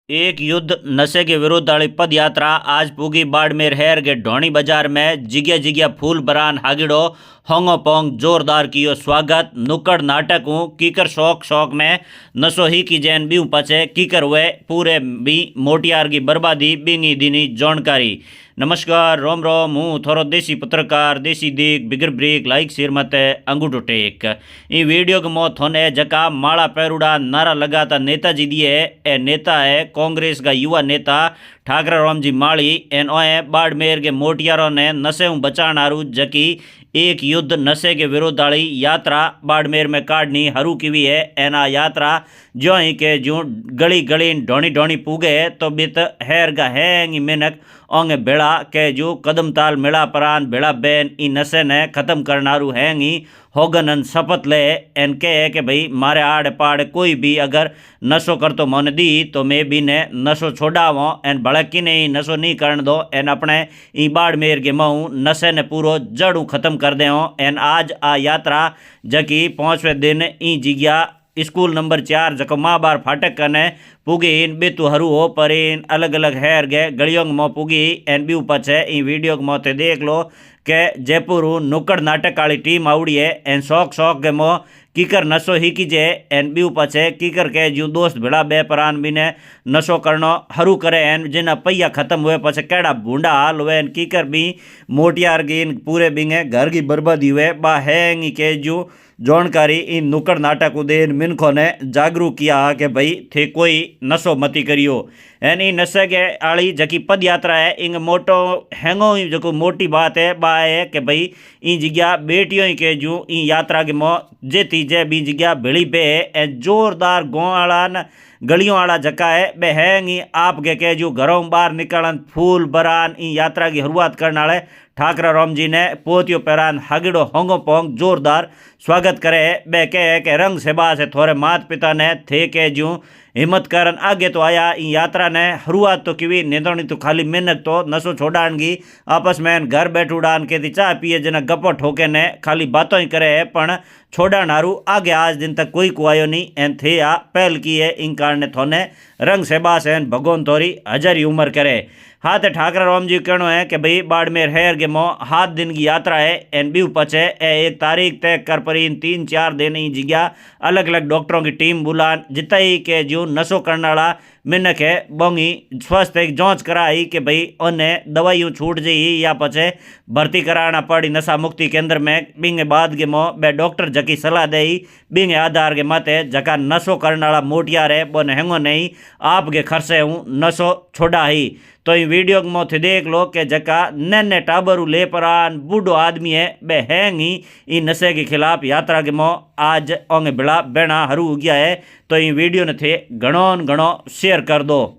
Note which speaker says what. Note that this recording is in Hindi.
Speaker 1: एक युद्ध नशे के विरुद्ध वाली पद यात्रा आज पूगी बाड़मेर शहर के ढोणी बाजार में जिग्या जिग्या फूल बरान हागिड़ो होंगो पोंग जोरदार कियो स्वागत नुक्कड़ नाटक हूँ कीकर शौक शौक में नशो ही की जैन बीऊ पचे कीकर वे पूरे भी मोटियार की बर्बादी बिंगी दिनी जानकारी। नमस्कार रोम रोम हूँ थोरो देसी पत्रकार देसी दीक बिगर ब्रेक लाइक शेर मत अंगूठो टेक ई वीडियो के मौत होने जका माड़ा पैरुड़ा नारा लगाता नेताजी दिए ए नेता है कांग्रेस का युवा नेता ठाकरा राम जी माली एन ओए बाड़मेर के मोटियारों ने नशे बचाण हारू जकी एक युद्ध नशे के विरुद्ध वाली यात्रा बाड़मेर में काटनी हरू की है एना यात्रा जो ही के जो गली गली ढोणी ढोणी पूगे तो बित हैर गा हैंगी मेनक ओंगे बेड़ा के जो कदम ताल मेड़ा परान बेड़ा बैन ई नशे ने खत्म करनारू हैंगी होगनन शपथ ले एन के है कि भाई मारे आड़ पाड़ कोई भी अगर नशो कर तो मन दी तो मैं भी ने नशो छोड़ावो एन भड़की नहीं नशो नहीं करन दो एन अपने ई बाड़मेर के महू नशे ने पूरो जड़ू खत्म कर दे एन आज आ यात्रा जकी 5वें दिन ई जिग्या स्कूल नंबर 4 जको माँ बार फाटक कने पुगी इन बेतु हरू हो पर इन अलग अलग हैर गे गलियों में पुगी एन बी पछे ई वीडियो के मोते देख लो के जयपुर नुक्कड़ नाटक वाली टीम आवड़ी है एन शौक शौक के मो कीकर नशो ही कीजे एन बी पछे कीकर के जो दोस्त भिड़ा बे परान भी ने नशो करनो हरू करे एन जिना पहिया खत्म हुए पछे केड़ा भूंडा हाल हुए एन कीकर भी मोटियार की पूरे बिंगे घर की बर्बादी हुए बा हैंगी के जो जानकारी इन नुक्कड़ नाटक उदेन मिनखों ने जागरूक किया कि भाई थे कोई नशो मती करियो एन ई नशे के आड़ी जकी पद यात्रा है इंग मोटो हैंगो जो मोटी बात है बा है कि भाई ई जिग्या बेटियों के जो ई यात्रा के मो जे तीजे बी जिग्या भेड़ी पे है जोरदार गाँव आला न गलियों आला जका है बे हैंगी आप के जो घरों बाहर निकलन फूल बरान ई यात्रा की शुरुआत करने वाले ठाकरा राम जी ने पोतियो पैरान हागिड़ो होंगो पोंग जोरदार स्वागत करे बे के रंग सेबा से थोड़े माता पिता ने थे के जो हिम्मत करन आगे तो आया इन यात्रा ने शुरुआत तो की निदोनी तो खाली मेहनत तो नशो छोड़ानगी आपस में घर बैठ उड़ान के थी चाय पिए जना गप्पो ठोके ने खाली बातों ही करे है पण छोड़ान हारू आगे आज दिन तक कोई को आयो नहीं एन थे आ पहल की है इन कारण थोने रंग सेबा से भगवान थोड़ी हजारी उम्र करे हाँ तो ठाकरा राम जी कहना है कि भाई बाड़मेर शहर के मो 7 दिन की यात्रा है एन बी पचे एक तारीख तय कर पर इन 3-4 दिन ही जिग्या अलग अलग डॉक्टरों की टीम बुलान जितना ही के जो नशो करने वाला मिनक है बोंगी स्वस्थ एक जांच कराई कि भाई उन्हें दवाइयों छूट जाई या पचे भर्ती कराना पड़ी नशा मुक्ति केंद्र में बिंगे बाद के मो बे डॉक्टर जकी सलाह दे बिंगे आधार के मते जका नशो करने वाला मोटियार है बोने हैंगो नहीं आपके खर्चे हूँ नशो छोड़ा ही तो ये वीडियो के मोथे देख लो कि जका नन्हे टाबरू ले परान बूढ़ो आदमी है बे हैंगी ई नशे के खिलाफ यात्रा के मो आज ओंगे बिड़ा बेना हरू गया है तो ये वीडियो ने थे घणो घणो शेयर कर दो।